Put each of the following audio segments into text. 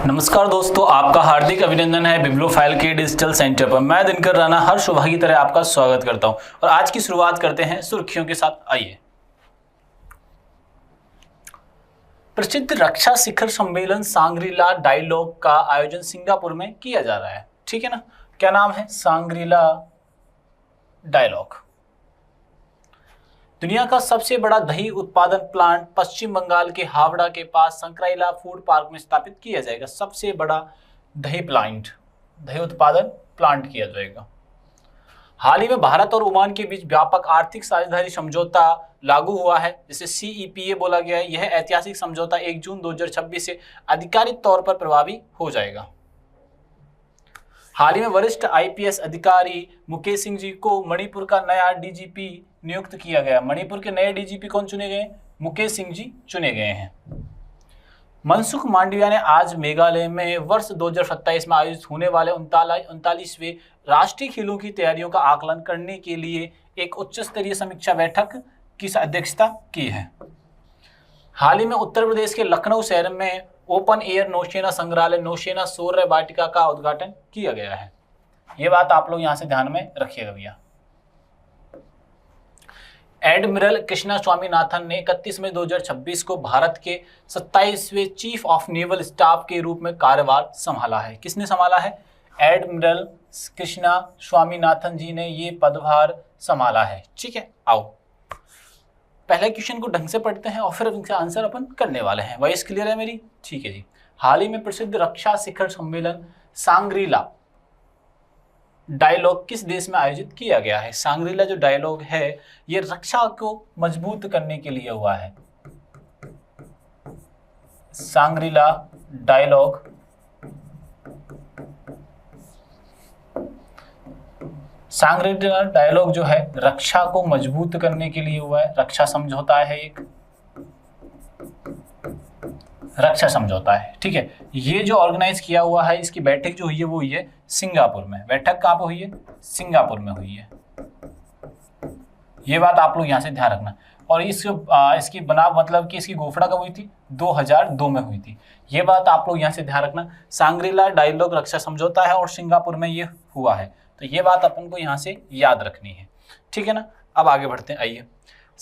नमस्कार दोस्तों, आपका हार्दिक अभिनंदन है बिब्लियोफाइल के डिजिटल सेंटर पर। मैं दिनकर राणा हर सुबह की तरह आपका स्वागत करता हूं और आज की शुरुआत करते हैं सुर्खियों के साथ। आइए। प्रसिद्ध रक्षा शिखर सम्मेलन सांग्रीला डायलॉग का आयोजन सिंगापुर में किया जा रहा है। ठीक है ना, क्या नाम है? Shangri-La dialogue. दुनिया का सबसे बड़ा दही उत्पादन प्लांट पश्चिम बंगाल के हावड़ा के पास संकराइला फूड पार्क में स्थापित किया जाएगा। सबसे बड़ा दही उत्पादन प्लांट किया जाएगा। हाल ही में भारत और ओमान के बीच व्यापक आर्थिक साझेदारी समझौता लागू हुआ है, जिसे CEPA बोला गया है। यह ऐतिहासिक समझौता 1 जून 2026 से आधिकारिक तौर पर प्रभावी हो जाएगा। हाल ही में वरिष्ठ IPS अधिकारी मुकेश सिंह जी को मणिपुर का नया DGP नियुक्त किया गया। मणिपुर के नए DGP कौन चुने गए? मुकेश सिंह जी चुने गए हैं। मनसुख मांडविया ने आज मेघालय में वर्ष 2027 में आयोजित होने वाले 39वें राष्ट्रीय खेलों की तैयारियों का आकलन करने के लिए एक उच्च स्तरीय समीक्षा बैठक की अध्यक्षता की है। हाल ही में उत्तर प्रदेश के लखनऊ शहर में ओपन एयर नौसेना संग्रहालय नौसेना शौर्य वाटिका का उद्घाटन किया गया है। ये बात आप लोग यहां से ध्यान में रखिएगा भैया। एडमिरल कृष्णा स्वामीनाथन ने 31 मई 2026 को भारत के 27वें चीफ ऑफ नेवल स्टाफ के रूप में कार्यभार संभाला है। किसने संभाला है? एडमिरल कृष्णा स्वामीनाथन जी ने ये पदभार संभाला है। ठीक है, आओ पहले क्वेश्चन को ढंग से पढ़ते हैं और फिर इनका आंसर अपन करने वाले हैं। वॉइस क्लियर है मेरी? ठीक है जी। हाल ही में प्रसिद्ध रक्षा शिखर सम्मेलन सांग्रीला डायलॉग किस देश में आयोजित किया गया है? सांग्रीला जो डायलॉग है ये रक्षा को मजबूत करने के लिए हुआ है। सांग्रीला डायलॉग सांग्रीला डायलॉग जो है रक्षा को मजबूत करने के लिए हुआ है। रक्षा समझौता है, एक रक्षा समझौता है। ठीक है, ये जो ऑर्गेनाइज किया हुआ है, इसकी बैठक जो हुई है वो हुई है सिंगापुर में। बैठक कहाँ पर हुई है? सिंगापुर में हुई है। ये बात आप लोग यहाँ से ध्यान रखना। और इसकी बनाव मतलब कि इसकी घोषणा कब हुई थी? 2002 में हुई थी। ये बात आप लोग यहाँ से ध्यान रखना। सांग्रीला डायलॉग रक्षा समझौता है और सिंगापुर में ये हुआ है, तो ये बात अपन को यहाँ से याद रखनी है। ठीक है ना, अब आगे बढ़ते हैं। आइए।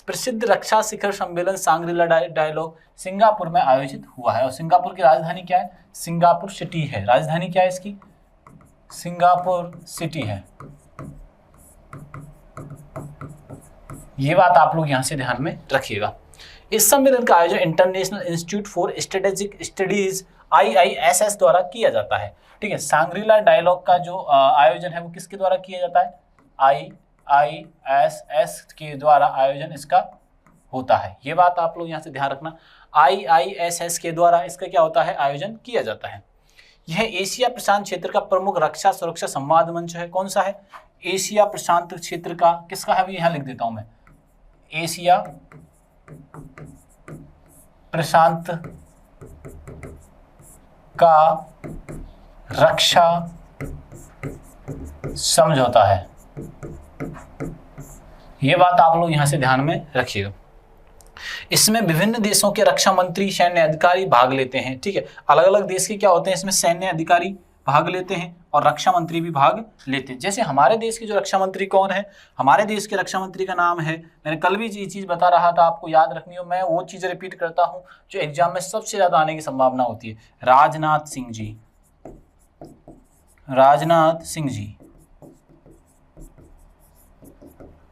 प्रसिद्ध रक्षा शिखर सम्मेलन सांग्रीला डायलॉग सिंगापुर में आयोजित हुआ है और सिंगापुर की राजधानी क्या है? सिंगापुर सिटी है। राजधानी क्या है इसकी? सिंगापुर सिटी है। ये बात आप लोग यहां से ध्यान में रखिएगा। इस सम्मेलन का आयोजन international institute for strategic studies IISS द्वारा किया जाता है। ठीक है, सांग्रीला डायलॉग का जो आयोजन है वो किसके द्वारा किया जाता है? IISS के द्वारा आयोजन इसका होता है। ये बात आप लोग यहाँ से ध्यान रखना। IISS के द्वारा इसका क्या होता है? आयोजन किया जाता है। यह एशिया प्रशांत क्षेत्र का प्रमुख रक्षा सुरक्षा संवाद मंच है। कौन सा है? एशिया प्रशांत क्षेत्र का। किसका है? यहाँ लिख देता हूं मैं, एशिया प्रशांत का रक्षा समझौता है। ये बात आप लोग यहां से ध्यान में रखिएगा। इसमें विभिन्न देशों के रक्षा मंत्री, सैन्य अधिकारी भाग लेते हैं। ठीक है, अलग अलग देश के क्या होते हैं इसमें? सैन्य अधिकारी भाग लेते हैं और रक्षा मंत्री भी भाग लेते हैं। जैसे हमारे देश के जो रक्षा मंत्री कौन है? हमारे देश के रक्षा मंत्री का नाम है, मैंने कल भी ये चीज बता रहा था, आपको याद रखनी हो। मैं वो चीज रिपीट करता हूं जो एग्जाम में सबसे ज्यादा आने की संभावना होती है। राजनाथ सिंह जी। राजनाथ सिंह जी,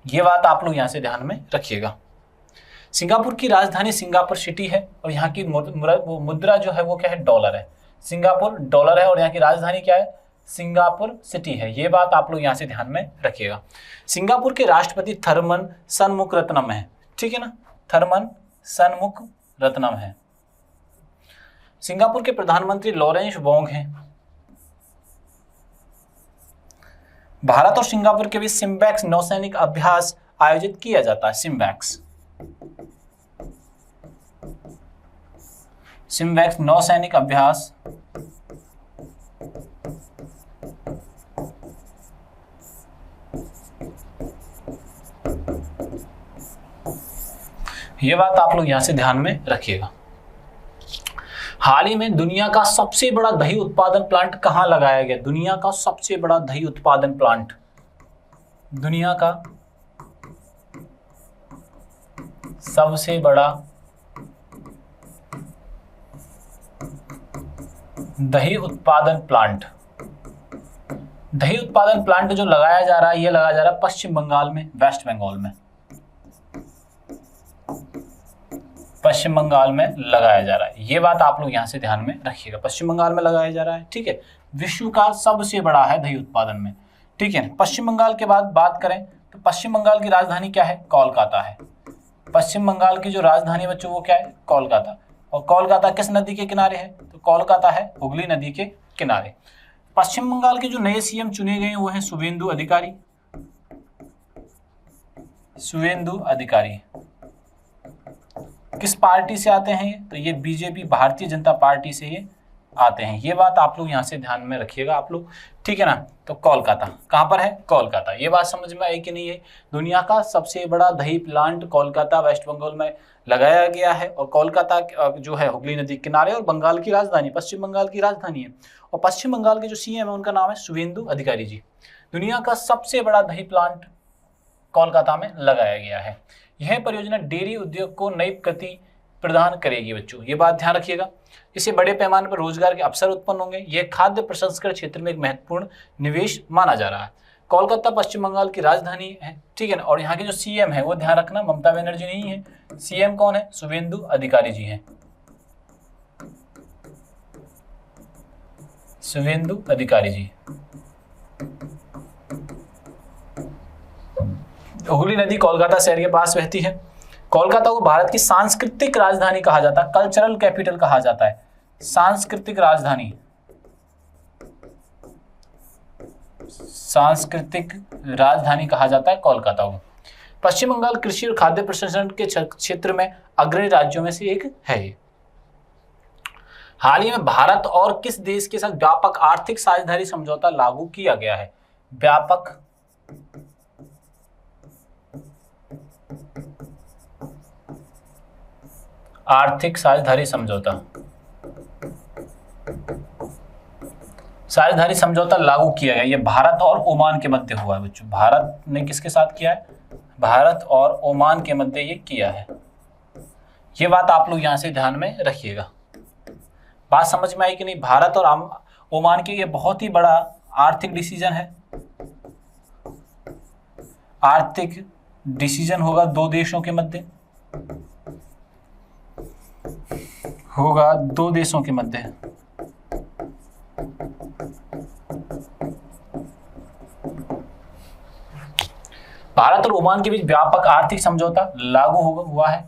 ये बात आप लोग यहां से ध्यान में रखिएगा। सिंगापुर की राजधानी सिंगापुर सिटी है और यहाँ की मुद्रा जो है वो क्या है? डॉलर है। सिंगापुर डॉलर है और यहाँ की राजधानी क्या है? सिंगापुर सिटी है। ये बात आप लोग यहाँ से ध्यान में रखिएगा। सिंगापुर के राष्ट्रपति थरमन शनमुगारत्नम है। ठीक है ना, थरमन शनमुगारत्नम है। सिंगापुर के प्रधानमंत्री लॉरेंस वोंग हैं। भारत और सिंगापुर के बीच सिम्बैक्स नौसैनिक अभ्यास आयोजित किया जाता है। सिम्बैक्स नौसैनिक अभ्यास ये बात आप लोग यहां से ध्यान में रखिएगा। हाल ही में दुनिया का सबसे बड़ा दही उत्पादन प्लांट कहाँ लगाया गया? दुनिया का सबसे बड़ा दही उत्पादन प्लांट, दुनिया का सबसे बड़ा दही उत्पादन प्लांट, दही उत्पादन प्लांट जो लगाया जा रहा है, ये लगाया जा रहा है पश्चिम बंगाल में, वेस्ट बंगाल में, पश्चिम बंगाल में लगाया जा रहा है। ये बात आप लोग यहां से ध्यान में रखिएगा, पश्चिम बंगाल में लगाया जा रहा है। ठीक है, विश्व का सबसे बड़ा है दही उत्पादन में। ठीक है, पश्चिम बंगाल के बाद बात करें तो पश्चिम बंगाल की राजधानी क्या है? कोलकाता है। पश्चिम बंगाल की जो राजधानी बच्चों वो क्या है? कोलकाता। और कोलकाता किस नदी के किनारे है? तो कोलकाता है हुगली नदी के किनारे। पश्चिम बंगाल के जो नए सीएम चुने गए वो हैं शुभेंदु अधिकारी, शुभेंदु अधिकारी। किस पार्टी से आते हैं ये? तो ये बीजेपी, भारतीय जनता पार्टी से ये आते हैं। ये बात आप लोग यहाँ से ध्यान में रखिएगा आप लोग, ठीक है ना। तो कोलकाता कहाँ पर है? कोलकाता। ये बात समझ में आई कि नहीं है? दुनिया का सबसे बड़ा दही प्लांट कोलकाता, वेस्ट बंगाल में लगाया गया है। और कोलकाता जो है हुगली नदी किनारे, और बंगाल की राजधानी, पश्चिम बंगाल की राजधानी है। और पश्चिम बंगाल के जो सीएम है उनका नाम है शुभेंदु अधिकारी जी। दुनिया का सबसे बड़ा दही प्लांट कोलकाता में लगाया गया है। यह परियोजना डेयरी उद्योग को नई गति प्रदान करेगी बच्चों, ये बात ध्यान रखिएगा। इससे बड़े पैमाने पर रोजगार के अवसर उत्पन्न होंगे। यह खाद्य प्रसंस्करण क्षेत्र में एक महत्वपूर्ण निवेश माना जा रहा है। कोलकाता पश्चिम बंगाल की राजधानी है, ठीक है ना। और यहाँ के जो सीएम है वो ध्यान रखना, ममता बनर्जी नहीं है। सीएम कौन है? शुभेंदु अधिकारी जी हैं, शुभेंदु अधिकारी जी। हुगली नदी कोलकाता शहर के पास बहती है। कोलकाता को भारत की सांस्कृतिक राजधानी कहा जाता है, कल्चरल कैपिटल कहा जाता है, सांस्कृतिक राजधानी, सांस्कृतिक राजधानी कहा जाता है कोलकाता को। पश्चिम बंगाल कृषि और खाद्य प्रसंस्करण के क्षेत्र में अग्रणी राज्यों में से एक है। हाल ही में भारत और किस देश के साथ व्यापक आर्थिक साझेदारी समझौता लागू किया गया है? व्यापक आर्थिक साझेदारी समझौता, साझेदारी समझौता लागू किया गया। ये भारत और ओमान के मध्य हुआ है बच्चों। भारत ने किसके साथ किया है? भारत और ओमान के मध्य ये किया है। ये बात आप लोग यहां से ध्यान में रखिएगा। बात समझ में आई कि नहीं? भारत और ओमान के ये बहुत ही बड़ा आर्थिक डिसीजन है। आर्थिक डिसीजन होगा दो देशों के मध्य, होगा दो देशों के मध्य। भारत और ओमान के बीच व्यापक आर्थिक समझौता लागू हुआ है।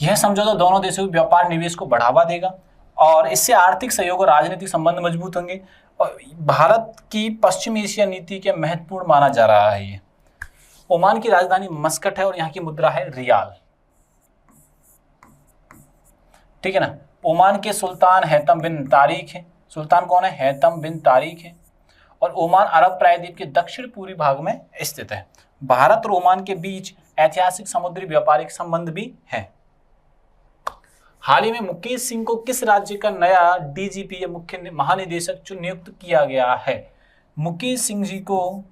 यह समझौता दोनों देशों के व्यापार निवेश को बढ़ावा देगा और इससे आर्थिक सहयोग और राजनीतिक संबंध मजबूत होंगे। और भारत की पश्चिम एशिया नीति के महत्वपूर्ण माना जा रहा है ये। ओमान की राजधानी मस्कट है और यहाँ की मुद्रा है रियाल, ठीक है ना। ओमान के सुल्तान हैतम बिन तारिक है। सुल्तान कौन है? हैतम बिन तारिक है। और ओमान अरब प्रायद्वीप के दक्षिण पूर्वी भाग में स्थित है। भारत और ओमान के बीच ऐतिहासिक समुद्री व्यापारिक संबंध भी है। हाल ही में मुकेश सिंह को किस राज्य का नया डीजीपी या मुख्य महानिदेशक नियुक्त किया गया है? मुकेश सिंह जी को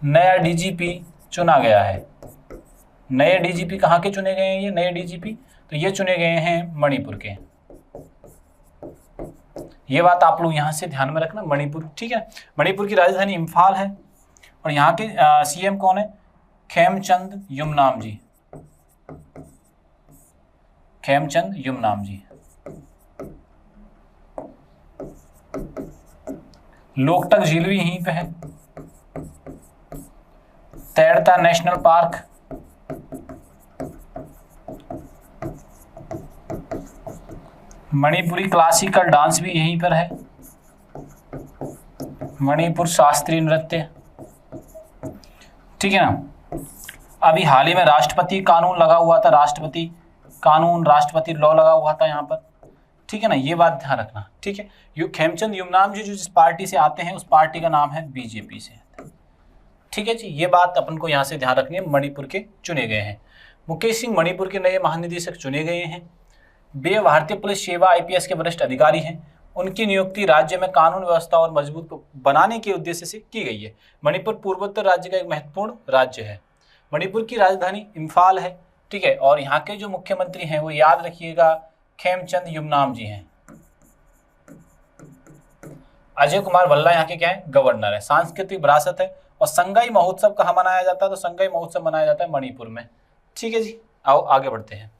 नया डीजीपी चुना गया है। नए डीजीपी कहाँ के चुने गए हैं? ये नए डीजीपी तो ये चुने गए हैं मणिपुर के। ये बात आप लोग यहां से ध्यान में रखना, मणिपुर, ठीक है। मणिपुर की राजधानी इम्फाल है और यहाँ के सीएम कौन है? खेमचंद युमनाम जी, खेमचंद युमनाम जी। लोकटक झील भी यहीं पे है। तैरता national park, Manipuri classical dance भी यहीं पर है, मणिपुर शास्त्रीय नृत्य, ठीक है ना। अभी हाल ही में राष्ट्रपति कानून लगा हुआ था, राष्ट्रपति कानून, राष्ट्रपति लॉ लगा हुआ था यहाँ पर, ठीक है ना। ये बात ध्यान रखना, ठीक है। खेमचंद युमनाम जी जो जिस पार्टी से आते हैं उस पार्टी का नाम है बीजेपी से, ठीक है जी, ये बात अपन को यहाँ से ध्यान रखनी है। मणिपुर के चुने गए हैं। मुकेश सिंह मणिपुर के नए महानिदेशक चुने गए हैं। वे भारतीय पुलिस सेवा आईपीएस के वरिष्ठ अधिकारी हैं। उनकी नियुक्ति राज्य में कानून व्यवस्था और मजबूत बनाने के उद्देश्य से की गई है। मणिपुर पूर्वोत्तर राज्य का एक महत्वपूर्ण राज्य है। मणिपुर की राजधानी इम्फाल है, ठीक है। और यहाँ के जो मुख्यमंत्री हैं वो याद रखिएगा खेमचंद युमनाम जी हैं। अजय कुमार भल्ला यहाँ के क्या है, गवर्नर है। सांस्कृतिक विरासत है। और संगाई महोत्सव कहाँ मनाया जाता है, तो संगाई महोत्सव मनाया जाता है मणिपुर में, ठीक है जी। आओ आगे बढ़ते हैं।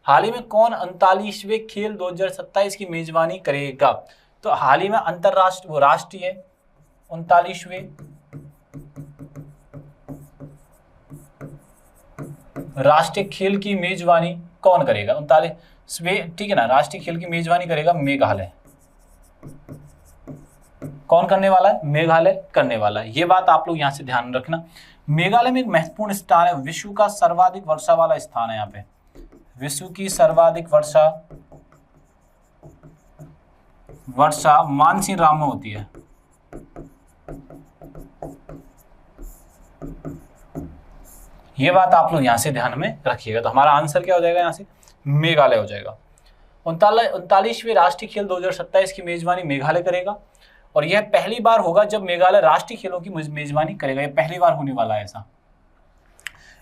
हाल ही में कौन 39वें खेल 2027 की मेजबानी करेगा, तो हाल ही में अंतरराष्ट्रीय वो राष्ट्रीय 39वें राष्ट्रीय खेल की मेजबानी कौन करेगा, 39वें, ठीक है ना। राष्ट्रीय खेल की मेजबानी करेगा मेघालय। कौन करने वाला है, मेघालय करने वाला है। ये बात आप लोग यहाँ से ध्यान रखना। मेघालय में एक महत्वपूर्ण स्थान है, विश्व का सर्वाधिक वर्षा वाला स्थान है। यहाँ पे विश्व की सर्वाधिक वर्षा मानसीराम में होती है। ये बात आप लोग यहाँ से ध्यान में रखिएगा। तो हमारा आंसर क्या हो जाएगा, यहाँ से मेघालय हो जाएगा। 39वें राष्ट्रीय खेल 2027 की मेजबानी मेघालय करेगा। और यह पहली बार होगा जब मेघालय राष्ट्रीय खेलों की मेजबानी करेगा। यह पहली बार होने वाला है ऐसा।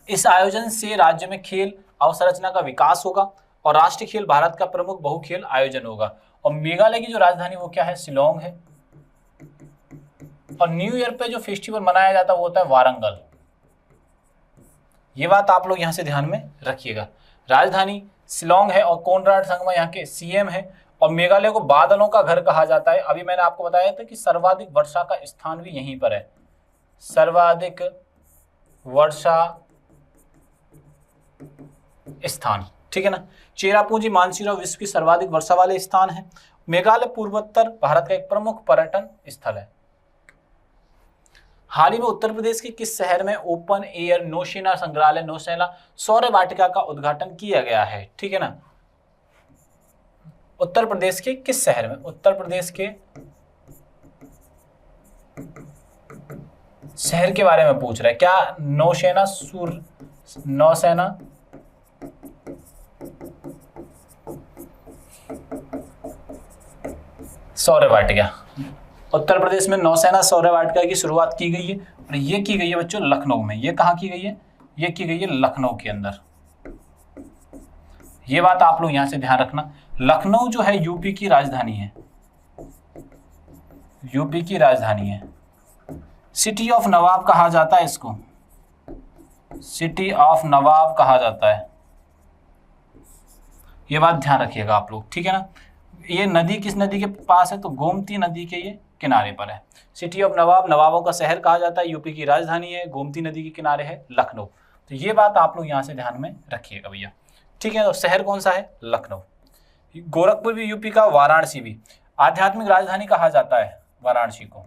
इस आयोजन से राज्य में खेल अवसंरचना का विकास होगा और राष्ट्रीय खेल भारत का प्रमुख बहुखेल आयोजन होगा। और मेघालय की जो राजधानी वो क्या है, शिलोंग है। और न्यू ईयर पे जो फेस्टिवल मनाया जाता है वो होता है वारंगल। ये बात आप लोग यहाँ से ध्यान में रखिएगा। राजधानी शिलोंग है और कोनराड संगमा यहाँ के सीएम है। और मेघालय को बादलों का घर कहा जाता है। अभी मैंने आपको बताया था कि सर्वाधिक वर्षा का स्थान भी यहीं पर है, सर्वाधिक वर्षा स्थान, ठीक है ना। चेरापूंजी मानसीराम विश्व की सर्वाधिक वर्षा वाले स्थान है। मेघालय पूर्वोत्तर भारत का एक प्रमुख पर्यटन स्थल है। हाल ही में उत्तर प्रदेश के किस शहर में ओपन एयर नौसेना संग्रहालय नौसेना सौर वाटिका का उद्घाटन किया गया है, ठीक है ना। उत्तर प्रदेश के किस शहर में, उत्तर प्रदेश के शहर के बारे में पूछ रहा है क्या, नौसेना सौर वाटिका। उत्तर प्रदेश में नौसेना सौर वाटिका की शुरुआत की गई है। और ये की गई है बच्चों लखनऊ में। ये कहाँ की गई है, ये की गई है लखनऊ के अंदर। ये बात आप लोग यहां से ध्यान रखना। लखनऊ जो है यूपी की राजधानी है, यूपी की राजधानी है। सिटी ऑफ नवाब कहा जाता है इसको, सिटी ऑफ नवाब कहा जाता है। ये बात ध्यान रखिएगा आप लोग, ठीक है ना। ये नदी किस नदी के पास है, तो गोमती नदी के ये किनारे पर है। सिटी ऑफ नवाब, नवाबों का शहर कहा जाता है, यूपी की राजधानी है, गोमती नदी के किनारे है लखनऊ। तो ये बात आप लोग यहाँ से ध्यान में रखिएगा भैया, ठीक है। तो शहर कौन सा है, लखनऊ। गोरखपुर भी यूपी का, वाराणसी भी। आध्यात्मिक राजधानी कहा जाता है वाराणसी को,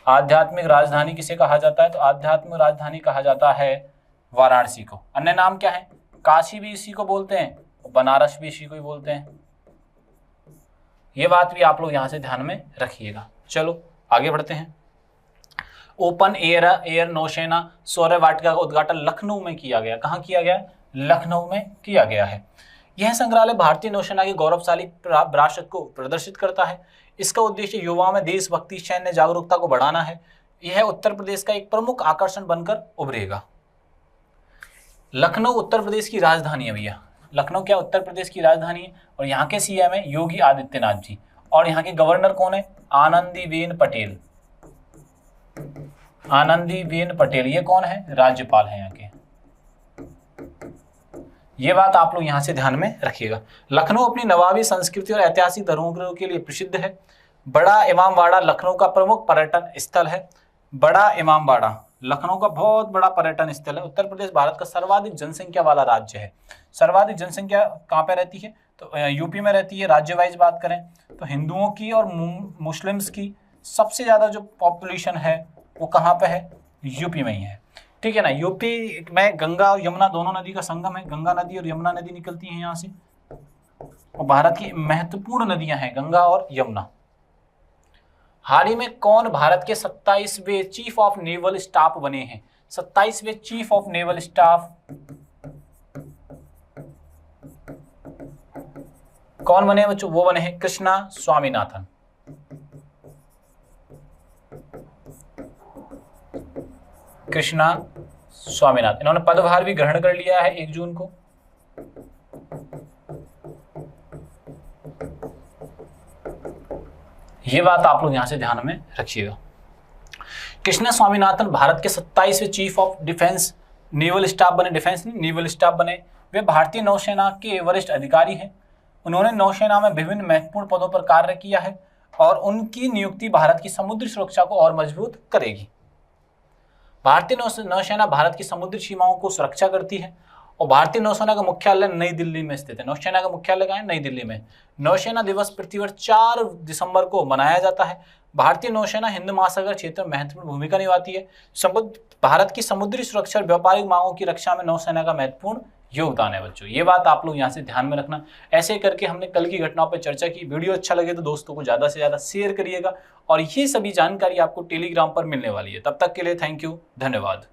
आध्यात्मिक राजधानी किसे कहा जाता है, तो आध्यात्मिक राजधानी कहा जाता है वाराणसी को। अन्य नाम क्या है, काशी भी इसी को बोलते हैं, बनारस भी इसी को ही बोलते हैं। ये बात भी आप लोग यहां से ध्यान में रखिएगा। चलो आगे बढ़ते हैं। ओपन एयर नौसेना सौर वाटिका का उद्घाटन लखनऊ में किया गया। कहाँ किया गया, लखनऊ में किया गया है। यह संग्रहालय भारतीय नौसेना की गौरवशाली विरासत को प्रदर्शित करता है। इसका उद्देश्य युवाओं में देशभक्ति, सैन्य जागरूकता को बढ़ाना है। यह उत्तर प्रदेश का एक प्रमुख आकर्षण बनकर उभरेगा। लखनऊ उत्तर प्रदेश की राजधानी है भैया। लखनऊ क्या उत्तर प्रदेश की राजधानी है। और यहाँ के सीएम है योगी आदित्यनाथ जी। और यहाँ के गवर्नर कौन है, आनंदीबेन पटेल। आनंदीबेन पटेल ये कौन है, राज्यपाल है यहाँ के। ये बात आप लोग यहाँ से ध्यान में रखिएगा। लखनऊ अपनी नवाबी संस्कृति और ऐतिहासिक धरोहरों के लिए प्रसिद्ध है। बड़ा इमामबाड़ा लखनऊ का प्रमुख पर्यटन स्थल है। बड़ा इमामबाड़ा लखनऊ का बहुत बड़ा पर्यटन स्थल है। उत्तर प्रदेश भारत का सर्वाधिक जनसंख्या वाला राज्य है। सर्वाधिक जनसंख्या कहाँ पे रहती है, तो यूपी में रहती है। राज्य वाइज बात करें तो हिंदुओं की और मुस्लिम्स की सबसे ज़्यादा जो पॉपुलेशन है वो कहाँ पे है, यूपी में ही है, ठीक है ना। यूपी में गंगा और यमुना दोनों नदी का संगम है। गंगा नदी और यमुना नदी निकलती हैं यहाँ से। और भारत की महत्वपूर्ण नदियां हैं गंगा और यमुना। हाल ही में कौन भारत के 27वें चीफ ऑफ नेवल स्टाफ बने हैं? 27वें चीफ ऑफ नेवल स्टाफ कौन बने बच्चों? वो बने हैं कृष्णा स्वामीनाथन। कृष्णा स्वामीनाथन, इन्होंने पदभार भी ग्रहण कर लिया है 1 जून को। ये बात आप लोग यहां से ध्यान में रखिएगा। कृष्णा स्वामीनाथन भारत के 27वें chief of defence naval staff बने, डिफेंस नेवल स्टाफ बने। वे भारतीय नौसेना के वरिष्ठ अधिकारी हैं। उन्होंने नौसेना में विभिन्न महत्वपूर्ण पदों पर कार्य किया है और उनकी नियुक्ति भारत की समुद्री सुरक्षा को और मजबूत करेगी। भारतीय नौसेना भारत की समुद्री सीमाओं को सुरक्षा करती है और भारतीय नौसेना का मुख्यालय नई दिल्ली में स्थित है। नौसेना का मुख्यालय कहाँ है? नई दिल्ली में। नौसेना दिवस प्रतिवर्ष 4 दिसंबर को मनाया जाता है। भारतीय नौसेना हिंद महासागर क्षेत्र में महत्वपूर्ण भूमिका निभाती है। भारत की समुद्री सुरक्षा और व्यापारिक मांगों की रक्षा में नौसेना का महत्वपूर्ण योगदान है बच्चों। ये बात आप लोग यहाँ से ध्यान में रखना। ऐसे करके हमने कल की घटनाओं पर चर्चा की। वीडियो अच्छा लगे तो दोस्तों को ज़्यादा से ज़्यादा शेयर करिएगा और ये सभी जानकारी आपको टेलीग्राम पर मिलने वाली है। तब तक के लिए थैंक यू, धन्यवाद।